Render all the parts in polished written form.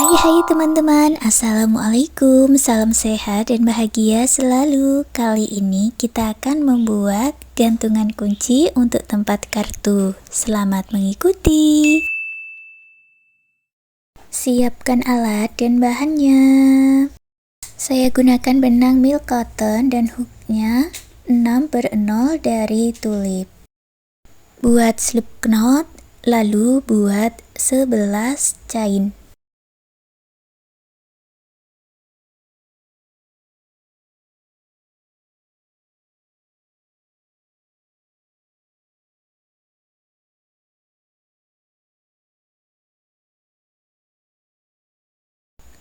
Hai teman-teman, Assalamualaikum, salam sehat dan bahagia selalu. Kali ini kita akan membuat gantungan kunci untuk tempat kartu. Selamat mengikuti. Siapkan alat dan bahannya. Saya gunakan benang milk cotton dan hooknya 6/0 dari tulip. Buat slip knot, lalu buat 11 chain.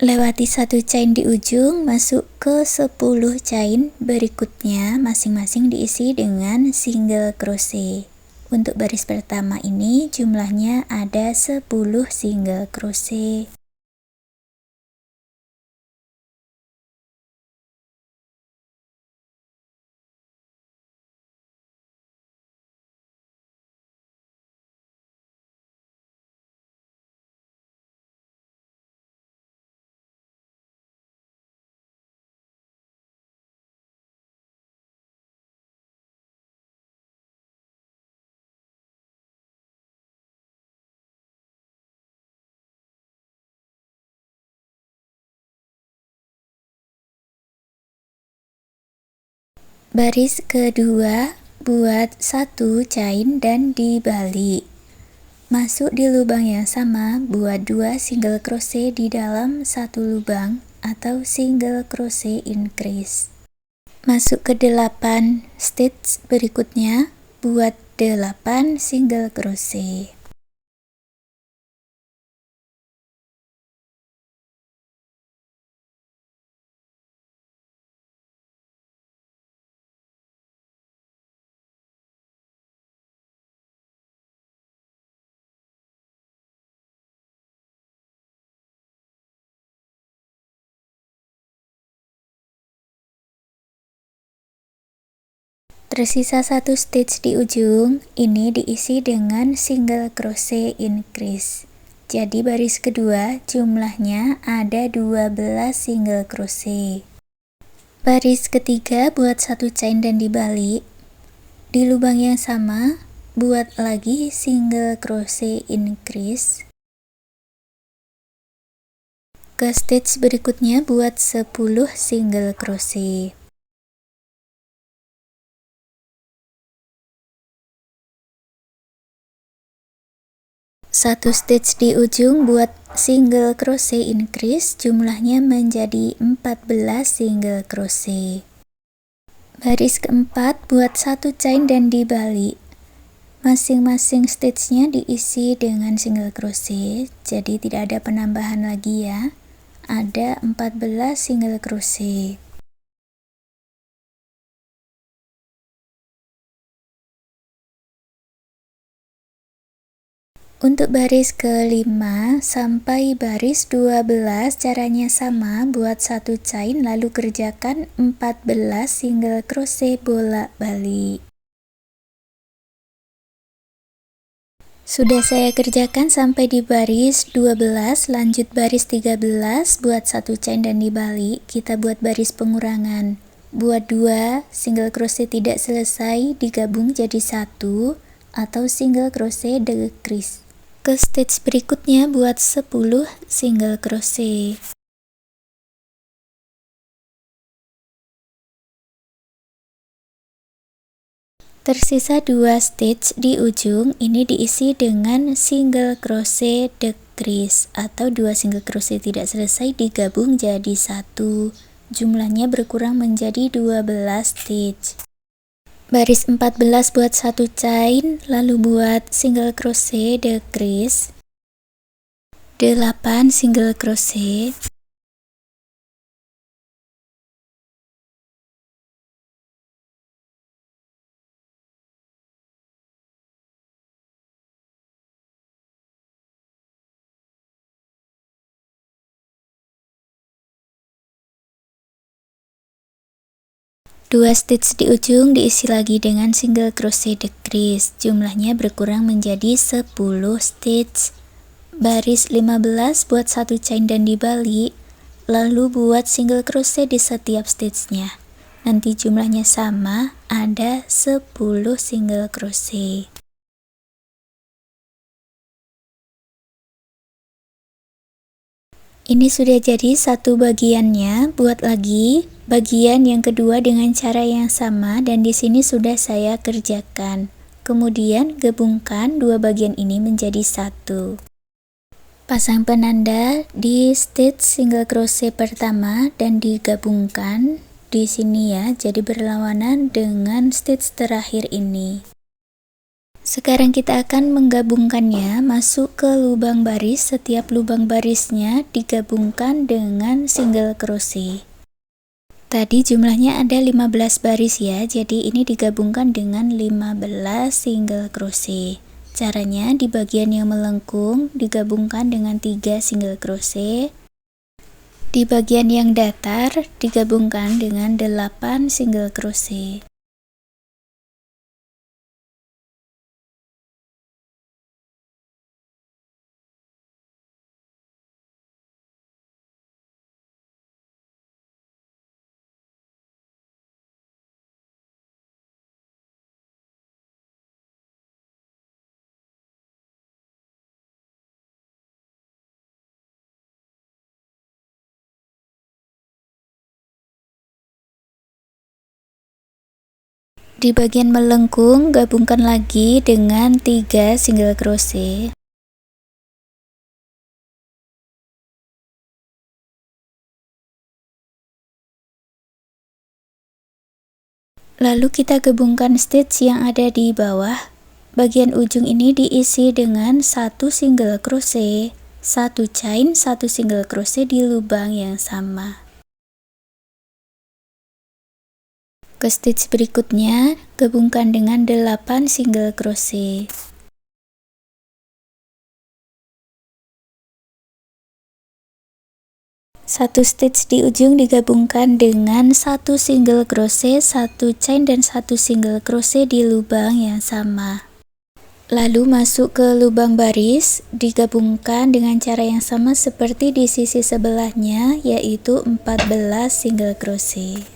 Lewati satu chain di ujung, masuk ke 10 chain berikutnya, masing-masing diisi dengan single crochet. Untuk baris pertama ini jumlahnya ada 10 single crochet. Baris kedua, buat satu chain dan dibalik. Masuk di lubang yang sama, buat 2 single crochet di dalam satu lubang atau single crochet increase. Masuk ke 8 stitch berikutnya, buat 8 single crochet. Tersisa satu stitch di ujung, ini diisi dengan single crochet increase. Jadi baris kedua jumlahnya ada 12 single crochet. Baris ketiga buat satu chain dan dibalik. Di lubang yang sama, buat lagi single crochet increase. Ke stitch berikutnya buat 10 single crochet. Satu stitch di ujung buat single crochet increase, jumlahnya menjadi 14 single crochet. Baris keempat buat satu chain dan dibalik. Masing-masing stitchnya diisi dengan single crochet, jadi tidak ada penambahan lagi ya. Ada 14 single crochet. Untuk baris kelima sampai baris 12 caranya sama, buat satu chain lalu kerjakan 14 single crochet bolak-balik. Sudah saya kerjakan sampai di baris 12, lanjut baris 13, buat satu chain dan dibalik, kita buat baris pengurangan. Buat 2 single crochet tidak selesai digabung jadi 1 atau single crochet decrease. Ke stitch berikutnya buat 10 single crochet. Tersisa 2 stitch di ujung, ini diisi dengan single crochet decrease atau 2 single crochet tidak selesai digabung jadi 1. Jumlahnya berkurang menjadi 12 stitch. Baris 14 buat satu chain, lalu buat single crochet decrease, 8 single crochet, dua stitch di ujung diisi lagi dengan single crochet decrease, jumlahnya berkurang menjadi 10 stitch. Baris 15 buat satu chain dan dibalik, lalu buat single crochet di setiap stitchnya. Nanti jumlahnya sama, ada 10 single crochet. Ini sudah jadi satu bagiannya. Buat lagi bagian yang kedua dengan cara yang sama, dan di sini sudah saya kerjakan. Kemudian gabungkan dua bagian ini menjadi satu. Pasang penanda di stitch single crochet pertama dan digabungkan di sini ya, jadi berlawanan dengan stitch terakhir ini. Sekarang kita akan menggabungkannya, masuk ke lubang baris. Setiap lubang barisnya digabungkan dengan single crochet. Tadi jumlahnya ada 15 baris ya, jadi ini digabungkan dengan 15 single crochet. Caranya di bagian yang melengkung digabungkan dengan 3 single crochet. Di bagian yang datar digabungkan dengan 8 single crochet. Di bagian melengkung gabungkan lagi dengan 3 single crochet. Lalu kita gabungkan stitch yang ada di bawah. Bagian ujung ini diisi dengan 1 single crochet, 1 chain, 1 single crochet di lubang yang sama. Ke stitch berikutnya, gabungkan dengan 8 single crochet. Satu stitch di ujung digabungkan dengan 1 single crochet, 1 chain dan 1 single crochet di lubang yang sama. Lalu masuk ke lubang baris, digabungkan dengan cara yang sama seperti di sisi sebelahnya, yaitu 14 single crochet.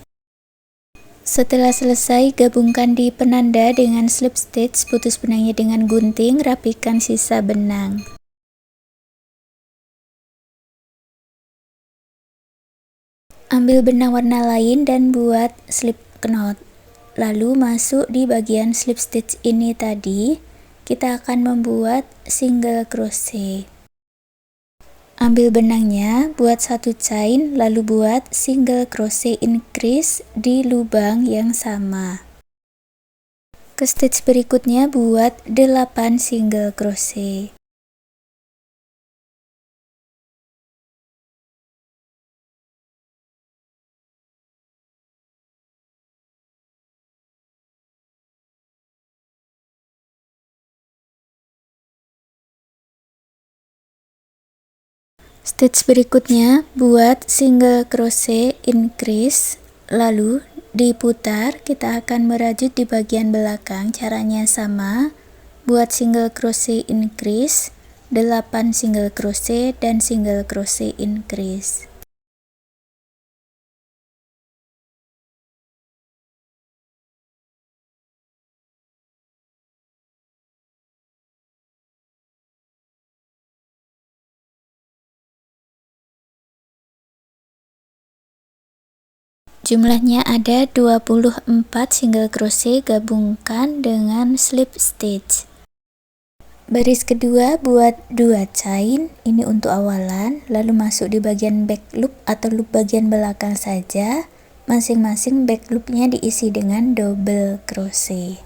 Setelah selesai, gabungkan di penanda dengan slip stitch, putus benangnya dengan gunting, rapikan sisa benang. Ambil benang warna lain dan buat slip knot. Lalu masuk di bagian slip stitch ini tadi, kita akan membuat single crochet. Ambil benangnya, buat 1 chain, lalu buat single crochet increase di lubang yang sama. Ke stitch berikutnya buat 8 single crochet. Stitch berikutnya buat single crochet increase, lalu diputar. Kita akan merajut di bagian belakang. Caranya sama, buat single crochet increase, 8 single crochet dan single crochet increase. Jumlahnya ada 24 single crochet, gabungkan dengan slip stitch. Baris kedua buat 2 chain, ini untuk awalan, lalu masuk di bagian back loop atau loop bagian belakang saja. Masing-masing back loopnya diisi dengan double crochet.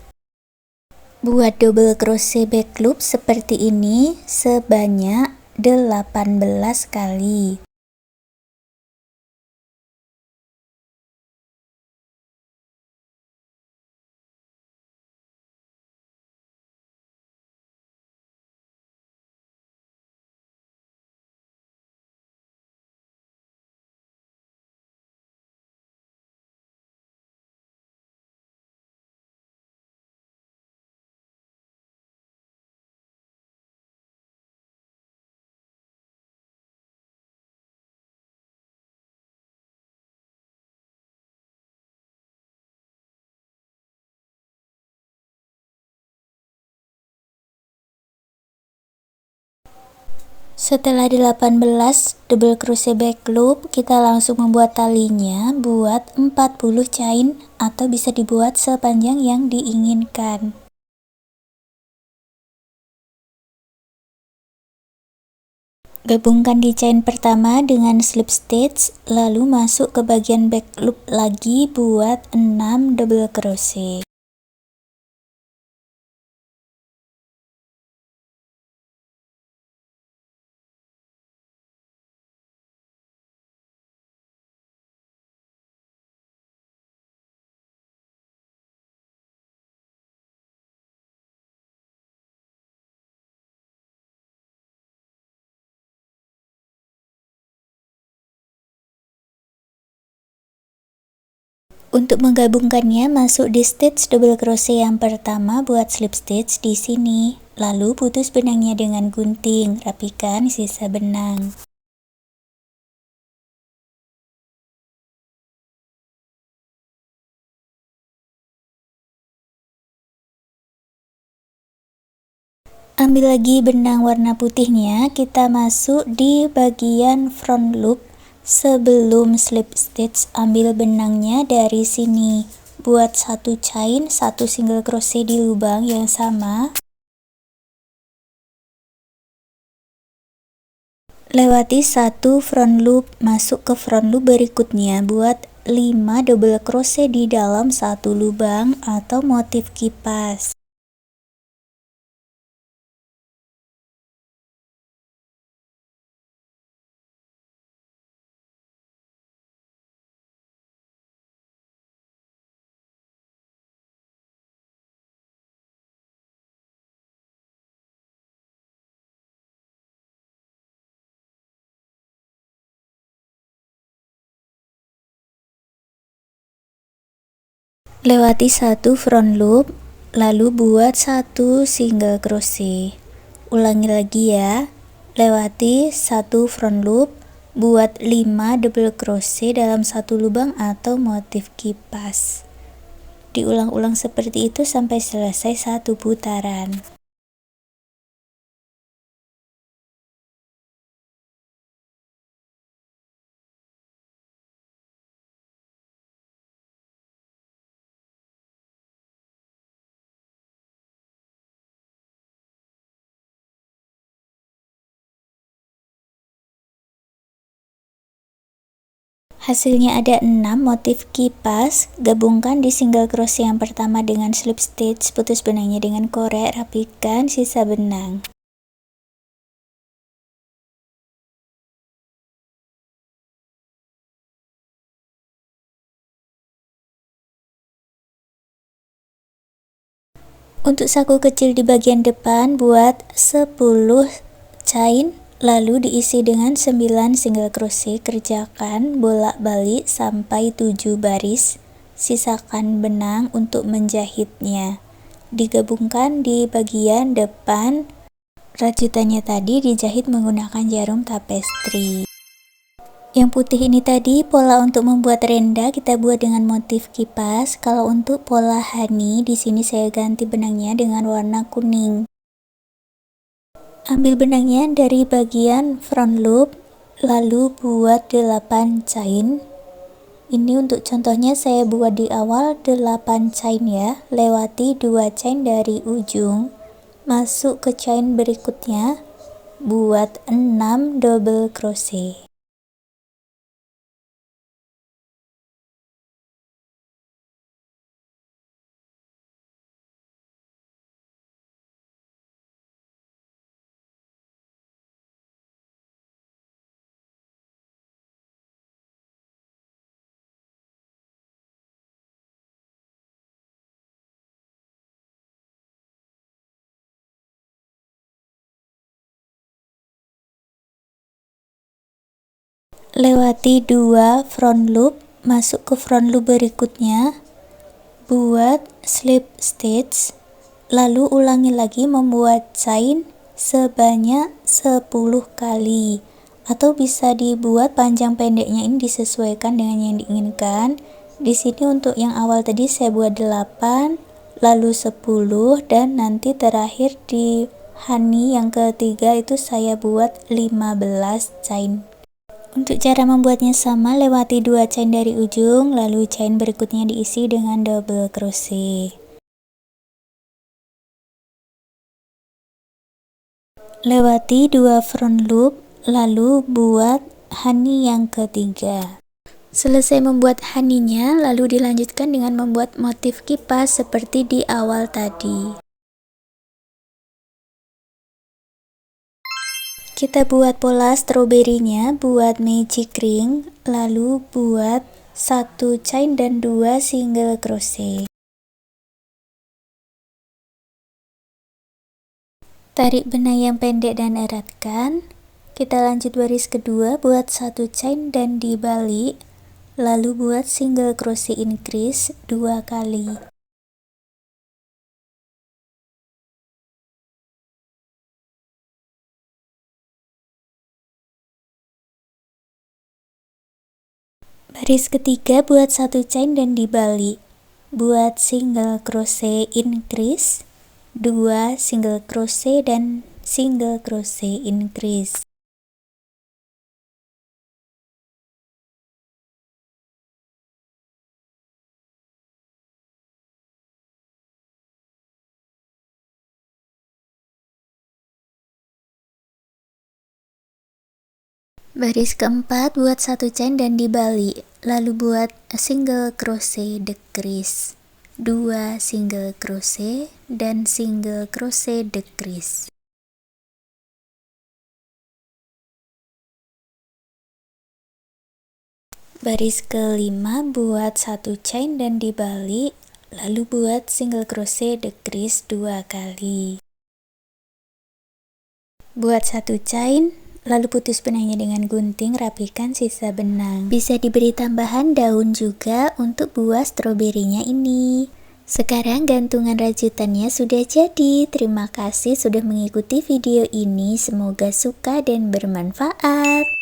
Buat double crochet back loop seperti ini sebanyak 18 kali. Setelah 18 double crochet back loop, kita langsung membuat talinya buat 40 chain atau bisa dibuat sepanjang yang diinginkan. Gabungkan di chain pertama dengan slip stitch, lalu masuk ke bagian back loop lagi buat 6 double crochet. Untuk menggabungkannya, masuk di stitch double crochet yang pertama buat slip stitch di sini. Lalu putus benangnya dengan gunting, rapikan sisa benang. Ambil lagi benang warna putihnya, kita masuk di bagian front loop. Sebelum slip stitch, ambil benangnya dari sini. Buat satu chain, satu single crochet di lubang yang sama. Lewati satu front loop, masuk ke front loop berikutnya. Buat 5 double crochet di dalam satu lubang atau motif kipas. Lewati satu front loop, lalu buat satu single crochet. Ulangi lagi ya. Lewati satu front loop, buat 5 double crochet dalam satu lubang atau motif kipas. Diulang-ulang seperti itu sampai selesai satu putaran. Hasilnya ada 6 motif kipas. Gabungkan di single crochet yang pertama dengan slip stitch, putus benangnya dengan korek, rapikan sisa benang. Untuk saku kecil di bagian depan, buat 10 chain, lalu diisi dengan 9 single crochet. Kerjakan bolak-balik sampai 7 baris. Sisakan benang untuk menjahitnya. Digabungkan di bagian depan. Rajutannya tadi dijahit menggunakan jarum tapestri. Yang putih ini tadi pola untuk membuat renda kita buat dengan motif kipas. Kalau untuk pola honey, di sini saya ganti benangnya dengan warna kuning. Ambil benangnya dari bagian front loop, lalu buat 8 chain. Ini untuk contohnya saya buat di awal 8 chain ya. Lewati 2 chain dari ujung, masuk ke chain berikutnya, buat 6 double crochet. Lewati 2 front loop, masuk ke front loop berikutnya, buat slip stitch, lalu ulangi lagi membuat chain sebanyak 10 kali, atau bisa dibuat panjang pendeknya ini disesuaikan dengan yang diinginkan. Di sini untuk yang awal tadi saya buat 8, lalu 10, dan nanti terakhir di honey yang ketiga itu saya buat 15 chain. Untuk cara membuatnya sama, lewati 2 chain dari ujung, lalu chain berikutnya diisi dengan double crochet. Lewati 2 front loop, lalu buat honey yang ketiga. Selesai membuat honey-nya, lalu dilanjutkan dengan membuat motif kipas seperti di awal tadi. Kita buat pola stroberinya, buat magic ring, lalu buat 1 chain dan 2 single crochet. Tarik benang yang pendek dan eratkan. Kita lanjut baris kedua, buat 1 chain dan dibalik, lalu buat single crochet increase 2 kali. Baris ketiga, buat 1 chain dan dibalik, buat single crochet increase 2 single crochet dan single crochet increase. Baris keempat, buat 1 chain dan dibalik, lalu buat single crochet decrease 2 single crochet dan single crochet decrease. Baris kelima, buat 1 chain dan dibalik, lalu buat single crochet decrease 2 kali. Buat 1 chain, lalu putus benangnya dengan gunting, rapikan sisa benang. Bisa diberi tambahan daun juga untuk buah stroberinya ini. Sekarang gantungan rajutannya sudah jadi. Terima kasih sudah mengikuti video ini, semoga suka dan bermanfaat.